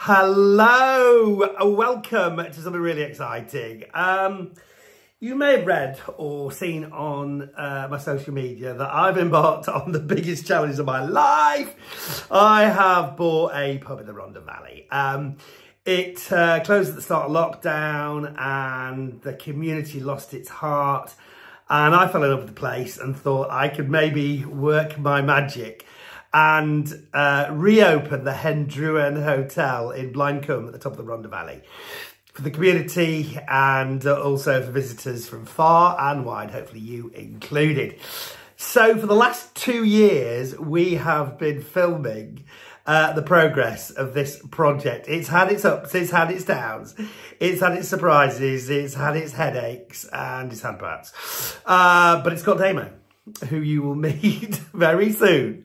Hello, welcome to something really exciting. You may have read or seen on my social media that I've embarked on the biggest challenge of my life. I have bought a pub in the Rhondda Valley. It closed at the start of lockdown and the community lost its heart. And I fell in love with the place and thought I could maybe work my magic and reopen the Hendrwen Hotel in Blaencwm at the top of the Rhondda Valley for the community and also for visitors from far and wide, hopefully you included. So for the last 2 years, we have been filming the progress of this project. It's had its ups, it's had its downs, it's had its surprises, it's had its headaches and its handbats. But it's got Damo, who you will meet very soon.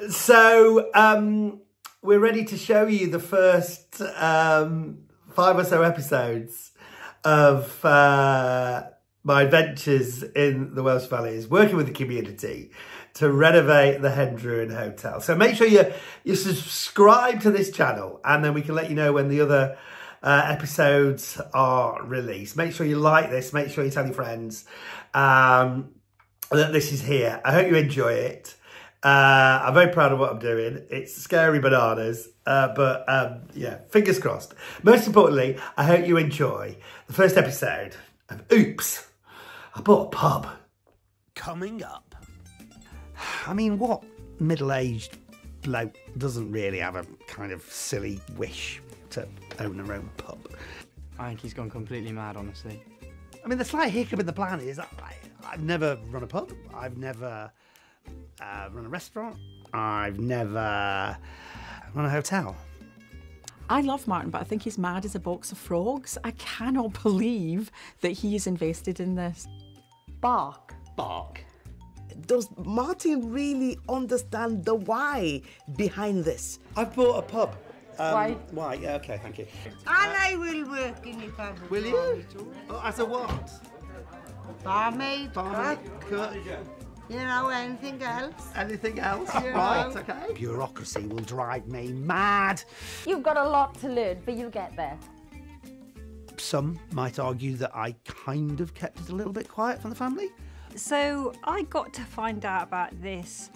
So we're ready to show you the first 5 or so episodes of my adventures in the Welsh Valleys, working with the community to renovate the Hendrwen Hotel. So make sure you subscribe to this channel and then we can let you know when the other episodes are released. Make sure you like this, make sure you tell your friends that this is here. I hope you enjoy it. I'm very proud of what I'm doing. It's scary bananas, but yeah, fingers crossed. Most importantly, I hope you enjoy the first episode of Oops, I Bought a Pub. Coming up. I mean, what middle-aged bloke doesn't really have a kind of silly wish to own their own pub? I think he's gone completely mad, honestly. I mean, the slight hiccup in the plan is that I've never run a pub. I've never run a restaurant. I've never run a hotel. I love Martin, but I think he's mad as a box of frogs. I cannot believe that he is invested in this. Bark. Does Martin really understand the why behind this? I've bought a pub. Why? Why? Yeah, okay, thank you. And I will work in the pub. Will you? Oh, as a what? Barmaid, Barmaid, cook, cook. you know, anything else. Anything else? Yeah. Right, okay. Bureaucracy will drive me mad. You've got a lot to learn, but you'll get there. Some might argue that I kind of kept it a little bit quiet from the family. So I got to find out about this,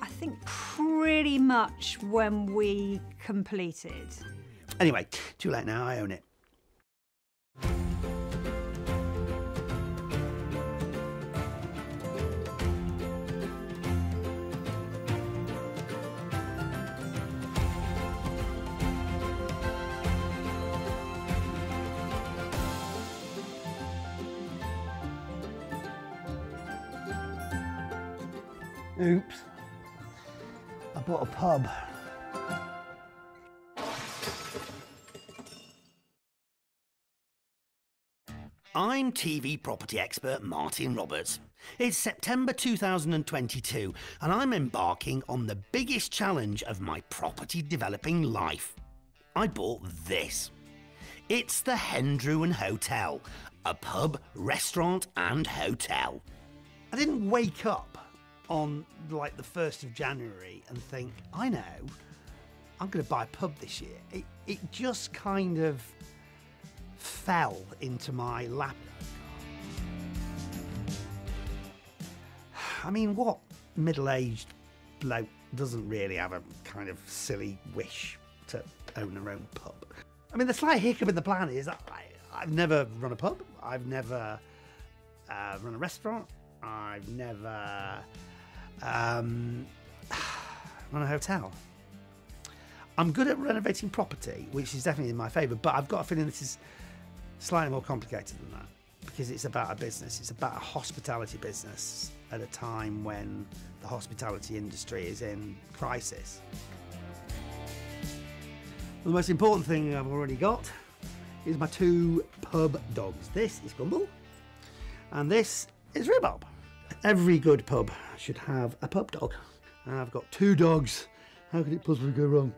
I think pretty much when we completed. Anyway, too late now, I own it. Oops, I bought a pub. I'm TV property expert Martin Roberts. It's September 2022 and I'm embarking on the biggest challenge of my property developing life. I bought this. It's the Hendrwen Hotel, a pub, restaurant and hotel. I didn't wake up on like the 1st of January and think, I know, I'm going to buy a pub this year. It just kind of fell into my lap. I mean, what middle-aged bloke doesn't really have a kind of silly wish to own their own pub? I mean, the slight hiccup in the plan is that I've never run a pub. I've never run a restaurant. I've never run a hotel. I'm good at renovating property, which is definitely in my favour, but I've got a feeling this is slightly more complicated than that because it's about a business. It's about a hospitality business at a time when the hospitality industry is in crisis. The most important thing I've already got is my 2 pub dogs. This is Gumble and this is Rhubarb. Every good pub should have a pub dog. And I've got 2 dogs. How could it possibly go wrong?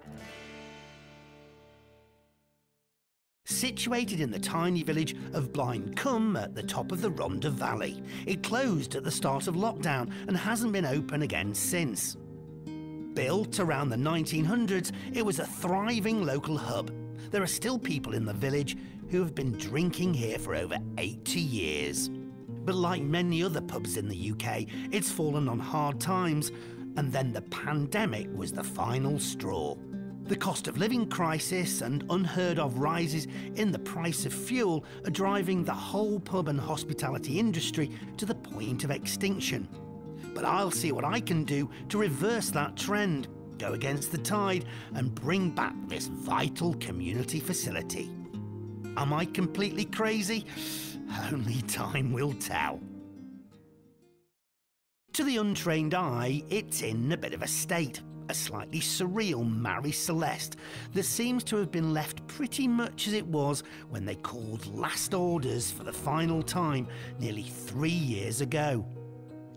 Situated in the tiny village of Blaencwm at the top of the Rhondda Valley. It closed at the start of lockdown and hasn't been open again since. Built around the 1900s, it was a thriving local hub. There are still people in the village who have been drinking here for over 80 years. But like many other pubs in the UK, it's fallen on hard times, and then the pandemic was the final straw. The cost of living crisis and unheard of rises in the price of fuel are driving the whole pub and hospitality industry to the point of extinction. But I'll see what I can do to reverse that trend, go against the tide, and bring back this vital community facility. Am I completely crazy? Only time will tell. To the untrained eye, it's in a bit of a state. A slightly surreal Marie Celeste that seems to have been left pretty much as it was when they called last orders for the final time nearly 3 years ago.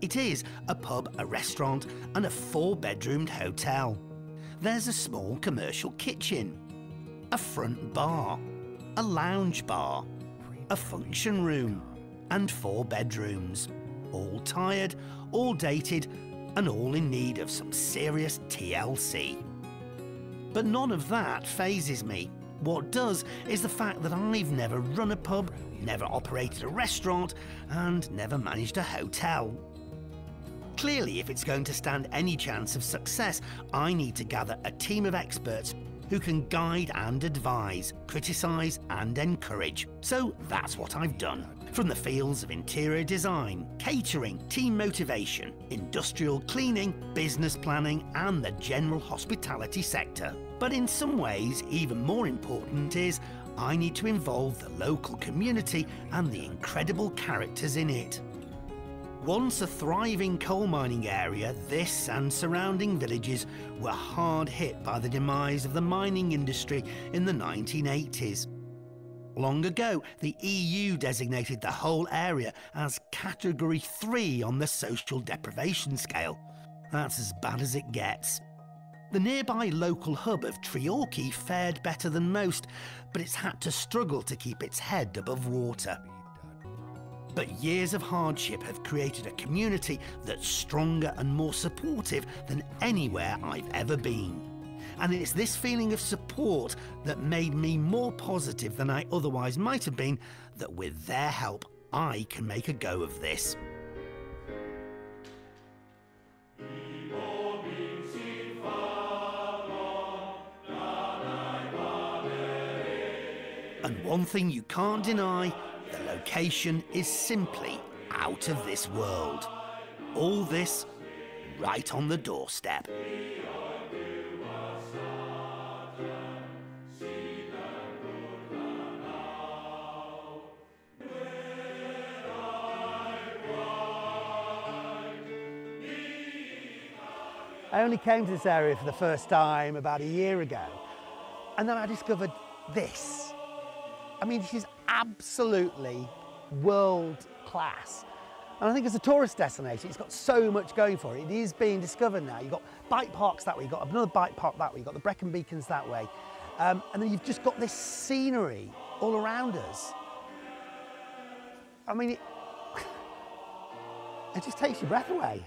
It is a pub, a restaurant and a 4-bedroomed hotel. There's a small commercial kitchen, a front bar, a lounge bar, a function room and 4 bedrooms, all tired, all dated and all in need of some serious TLC. But none of that fazes me. What does is the fact that I've never run a pub, never operated a restaurant, and never managed a hotel. Clearly, if it's going to stand any chance of success, I need to gather a team of experts who can guide and advise, criticise and encourage. So that's what I've done. From the fields of interior design, catering, team motivation, industrial cleaning, business planning and the general hospitality sector. But in some ways, even more important is I need to involve the local community and the incredible characters in it. Once a thriving coal mining area, this and surrounding villages were hard hit by the demise of the mining industry in the 1980s. Long ago, the EU designated the whole area as Category 3 on the social deprivation scale. That's as bad as it gets. The nearby local hub of Treorchy fared better than most, but it's had to struggle to keep its head above water. But years of hardship have created a community that's stronger and more supportive than anywhere I've ever been. And it's this feeling of support that made me more positive than I otherwise might have been, that with their help, I can make a go of this. And one thing you can't deny, the location is simply out of this world. All this right on the doorstep. I only came to this area for the first time about a year ago, and then I discovered this. I mean, this is absolutely world class. And I think as a tourist destination, it's got so much going for it. It is being discovered now. You've got bike parks that way, you've got another bike park that way, you've got the Brecon Beacons that way. And then you've just got this scenery all around us. I mean, it just takes your breath away.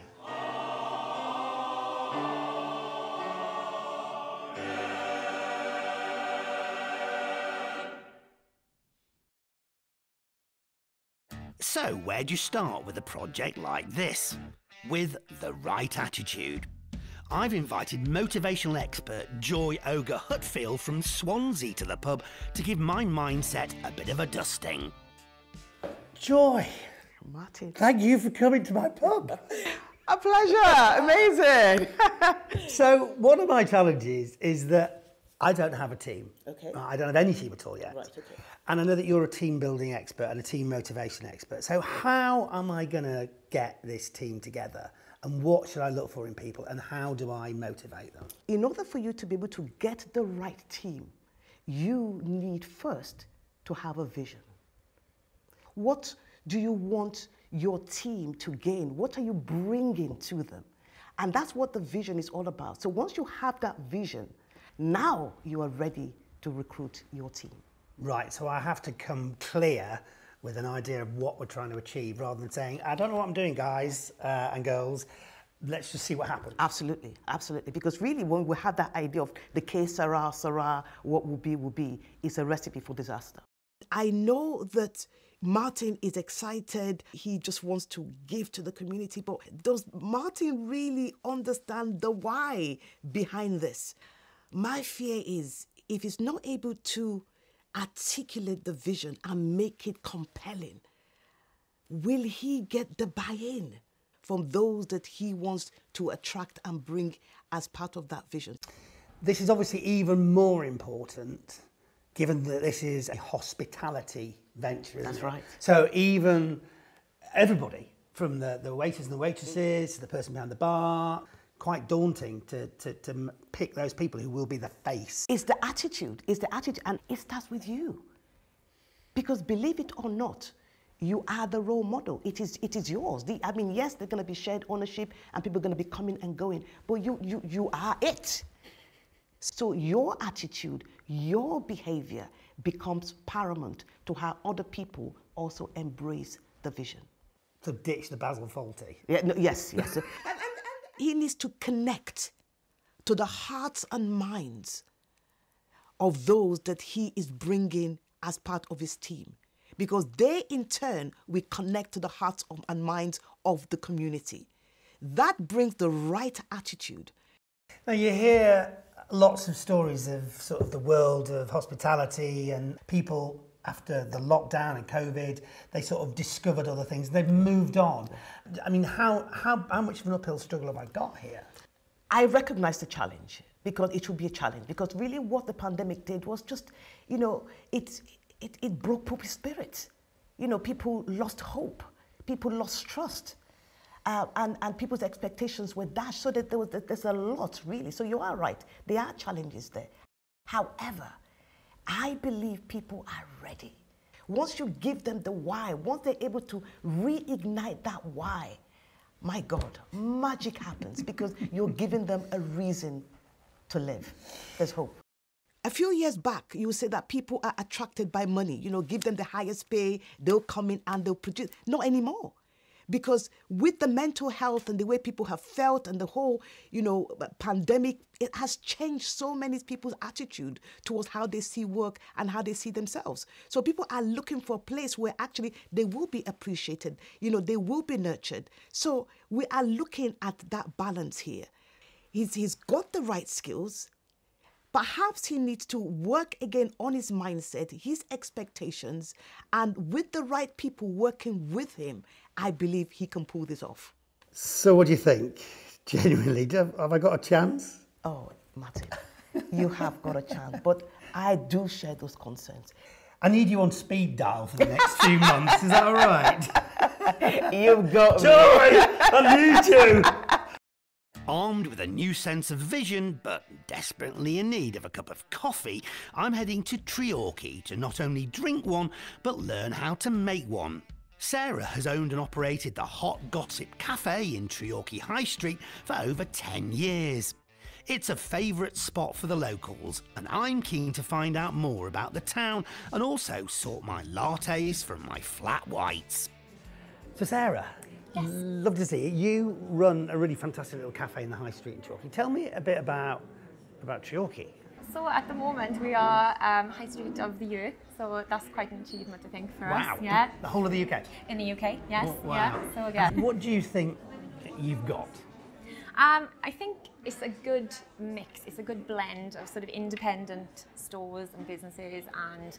So where do you start with a project like this? With the right attitude. I've invited motivational expert Joy Ogre Hutfield from Swansea to the pub to give my mindset a bit of a dusting. Joy, Martin. thank you for coming to my pub. A pleasure, amazing. So one of my challenges is that I don't have a team. Okay. I don't have any team at all yet. Right, okay. And I know that you're a team building expert and a team motivation expert. So how am I going to get this team together? And what should I look for in people? And how do I motivate them? In order for you to be able to get the right team, you need first to have a vision. What do you want your team to gain? What are you bringing to them? And that's what the vision is all about. So once you have that vision, now you are ready to recruit your team. Right, so I have to come clear with an idea of what we're trying to achieve rather than saying, I don't know what I'm doing, guys and girls. let's just see what happens. Absolutely, absolutely. Because really, when we have that idea of the que sera, sera, what will be, it's a recipe for disaster. I know that Martin is excited. He just wants to give to the community. But does Martin really understand the why behind this? My fear is if he's not able to articulate the vision and make it compelling, will he get the buy-in from those that he wants to attract and bring as part of that vision? This is obviously even more important given that this is a hospitality venture. That's right. So even everybody, from the waiters and the waitresses to the person behind the bar, quite daunting to pick those people who will be the face. It's the attitude, and it starts with you. Because believe it or not, you are the role model. It is yours. I mean, yes, there's going to be shared ownership and people are going to be coming and going, but you are it. So your attitude, your behavior becomes paramount to how other people also embrace the vision. To ditch the Basil Fawlty. Yeah, no, yes. and he needs to connect to the hearts and minds of those that he is bringing as part of his team, because they in turn will connect to the hearts and minds of the community. That brings the right attitude. Now you hear lots of stories of sort of the world of hospitality and people after the lockdown and COVID, they sort of discovered other things. They've moved on. I mean, how much of an uphill struggle have I got here? I recognize the challenge because it will be a challenge, because really what the pandemic did was just, you know, it broke people's spirits. You know, people lost hope, people lost trust, and people's expectations were dashed, so that there's a lot, really. So you are right, there are challenges there. However, I believe people are ready. Once you give them the why, once they're able to reignite that why, my God, magic happens, because you're giving them a reason to live. There's hope. A few years back, you would say that people are attracted by money. You know, give them the highest pay, they'll come in and they'll produce. Not anymore. Because with the mental health and the way people have felt and the whole, you know, pandemic, it has changed so many people's attitude towards how they see work and how they see themselves. So people are looking for a place where actually they will be appreciated, you know, they will be nurtured. So we are looking at that balance here. He's got the right skills. Perhaps he needs to work again on his mindset, his expectations, and with the right people working with him, I believe he can pull this off. So what do you think? Genuinely, have I got a chance? Oh, Martin, you have got a chance, but I do share those concerns. I need you on speed dial for the next few months, is that all right? You've got me. Joy, I need you. Armed with a new sense of vision, but desperately in need of a cup of coffee, I'm heading to Treorchy to not only drink one, but learn how to make one. Sarah has owned and operated the Hot Gossip Cafe in Treorchy High Street for over 10 years. It's a favourite spot for the locals, and I'm keen to find out more about the town and also sort my lattes from my flat whites. So Sarah, yes. Love to see you. You run a really fantastic little cafe in the High Street in Treorchy. Tell me a bit about Treorchy. So at the moment we are High Street of the Year, so that's quite an achievement, I think, for us. Yeah. The whole of the UK? In the UK, yes. Wow. Yeah. So yeah. What do you think you've got? I think it's a good mix, it's a good blend of sort of independent stores and businesses and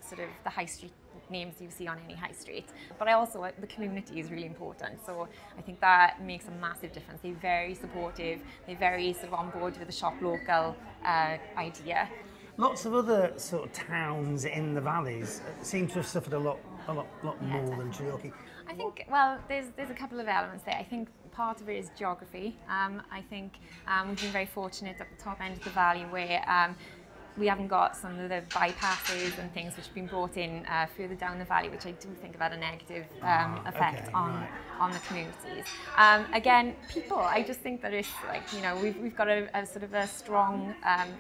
sort of the high street names you see on any high street. But I also, the community is really important, so I think that makes a massive difference. They're very supportive, they're very sort of on board with the shop local idea. Lots of other sort of towns in the valleys seem to have suffered a lot more than Treorchy. I think, well, there's a couple of elements there. I think part of it is geography. I think we've been very fortunate at the top end of the valley where we haven't got some of the bypasses and things which have been brought in further down the valley, which I do think have had a negative effect on the communities. Again, people, I just think that it's like, you know, we've got a sort of a strong,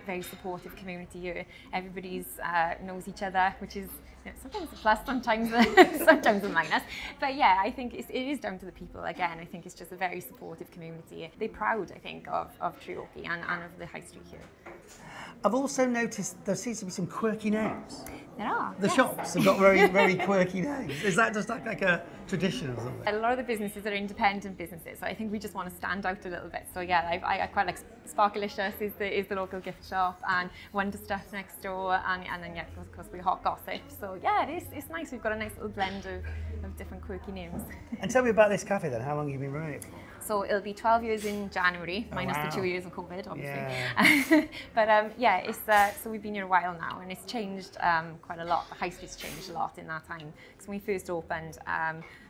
very supportive community here. Everybody's knows each other, which is, you know, sometimes a plus, sometimes sometimes a minus. But yeah, I think it is down to the people again. I think it's just a very supportive community. They're proud, I think, of Treorchy and of the high street here. I've also noticed there seems to be some quirky names. There are. The shops have got very, very quirky names. Is that just like a tradition or something? A lot of the businesses are independent businesses, so I think we just want to stand out a little bit. So yeah, I quite like Sparkalicious is the local gift shop, and Wonder Stuff next door, and then yeah, of course we Hot Gossip. So yeah, it's nice. We've got a nice little blend of different quirky names. And tell me about this cafe then. How long have you been running it for? So it'll be 12 years in January, minus wow. the 2 years of COVID, obviously. Yeah. But yeah, it's so we've been here a while now, and it's changed quite a lot. The high street's changed a lot in that time. Because when we first opened,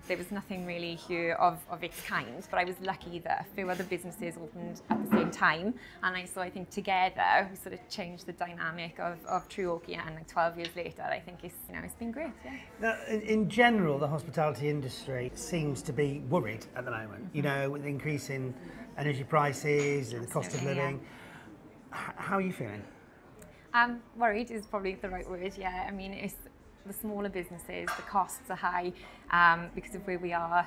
there was nothing really here of its kind, but I was lucky that a few other businesses opened at the same time, and so I think together we sort of changed the dynamic of Treorchy, and like 12 years later, I think it's been great. Yeah. Now, in general, the hospitality industry seems to be worried at the moment. You know, with the increase in energy prices and the cost of living. Yeah. How are you feeling? Worried is probably the right word. Yeah, I mean, it's the smaller businesses, the costs are high because of where we are.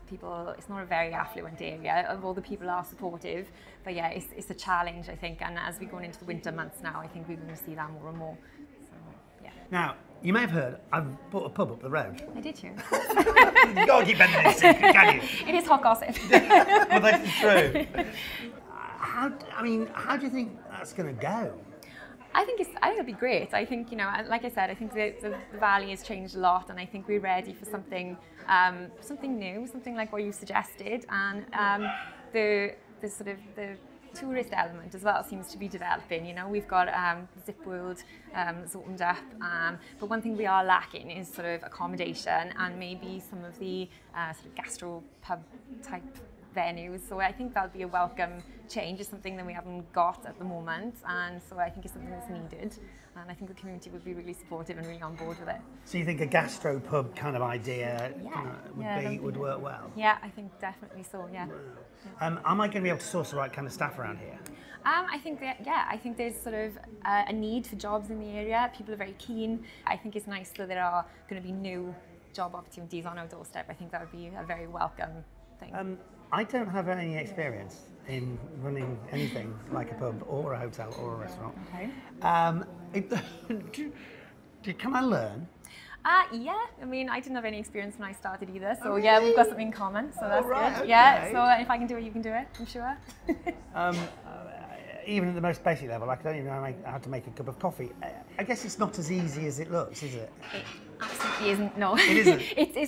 People, it's not a very affluent area, although the people are supportive. But yeah, it's a challenge, I think. And as we go into the winter months now, I think we're going to see that more and more. So, yeah. Now, you may have heard, I've bought a pub up the road. I did hear. You can't keep bending this secret, can you? It is hot gossip. Well, that's true. How do you think that's going to go? I think it'll be great. I think, you know, like I said, I think the valley has changed a lot, and I think we're ready for something new, something like what you suggested, and the sort of the tourist element as well seems to be developing. You know, we've got Zip World that's opened up, but one thing we are lacking is sort of accommodation and maybe some of the sort of gastro pub type venues. So I think that'll be a welcome change. It's something that we haven't got at the moment, and so I think it's something that's needed, and I think the community would be really supportive and really on board with it. So you think a gastro pub kind of idea would work well? Yeah, I think definitely so, yeah. Am I going to be able to source the right kind of staff around here? I think that, yeah, I think there's sort of a need for jobs in the area. People are very keen. I think it's nice that there are going to be new job opportunities on our doorstep. I think that would be a very welcome thing. I don't have any experience in running anything like a pub or a hotel or a restaurant. Okay. Can I learn? Yeah, I mean, I didn't have any experience when I started either, so yeah, we've got something in common, so that's good. Okay. Yeah, so if I can do it, you can do it, I'm sure. Even at the most basic level, I don't even know how to make a cup of coffee. I guess it's not as easy as it looks, is it? It absolutely isn't, no. It isn't?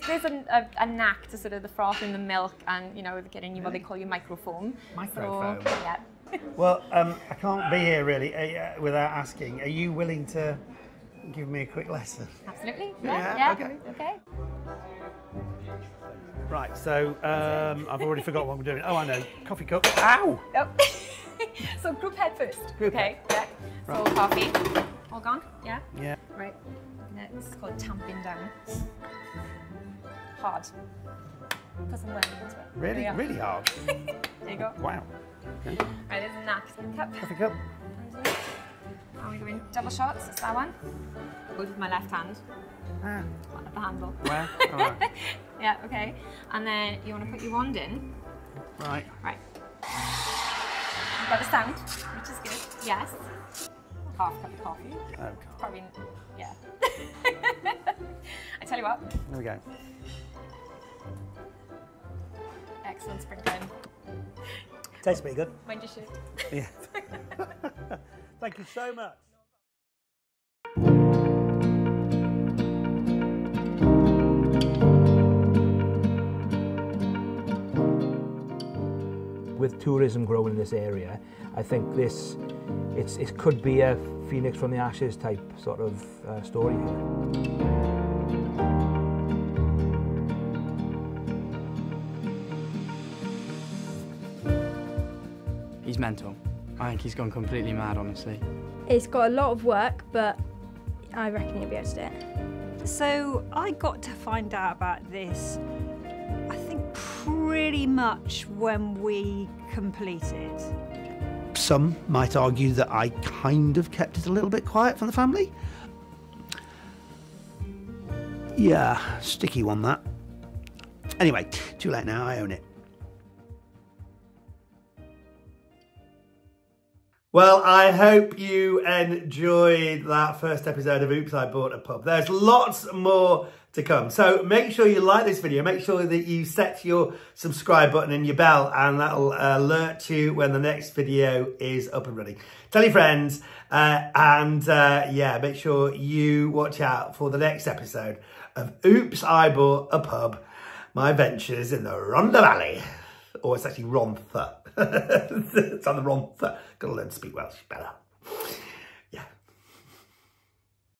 There's a knack to sort of the froth in the milk and, you know, getting what they call your microfoam. Microfoam? So, yeah. Well, I can't be here really without asking, are you willing to give me a quick lesson? Absolutely, yeah. Okay. Right, so I've already forgot what I'm doing. Oh, I know, coffee cup. Ow! Oh. So group head first. Group head. Yeah. Right. So coffee. All gone? Yeah? Yeah. Right. It's called tamping down. Hard. Put some weight into it. Really? Really hard? There you go. Wow. Okay. Right, there's a napkin cup. Coffee cup. And we go in double shots. It's that one. Good with my left hand. At the handle. Wow. All right. Yeah, okay. And then you want to put your wand in. Right. Right. You've got the sound, which is good. Yes. Half cup of coffee. Oh, God. Probably, yeah. I tell you what. There we go. Excellent sprinkling. Tastes pretty good. Mind your shirt. Yeah. Thank you so much. With tourism growing in this area, I think it could be a phoenix from the ashes type sort of story here. He's mental. I think he's gone completely mad, honestly. It's got a lot of work, but I reckon you'll be able to do it. So I got to find out about this, I think pretty much when we completed. Some might argue that I kind of kept it a little bit quiet from the family. Yeah, sticky one that. Anyway, too late now, I own it. Well, I hope you enjoyed that first episode of Oops, I Bought a Pub. There's lots more to come. So make sure you like this video. Make sure that you set your subscribe button and your bell, and that'll alert you when the next video is up and running. Tell your friends, yeah, make sure you watch out for the next episode of Oops, I Bought a Pub, my adventures in the Rhondda Valley. Or it's actually Rhondda. It's on the Rhondda. Got to learn to speak Welsh better.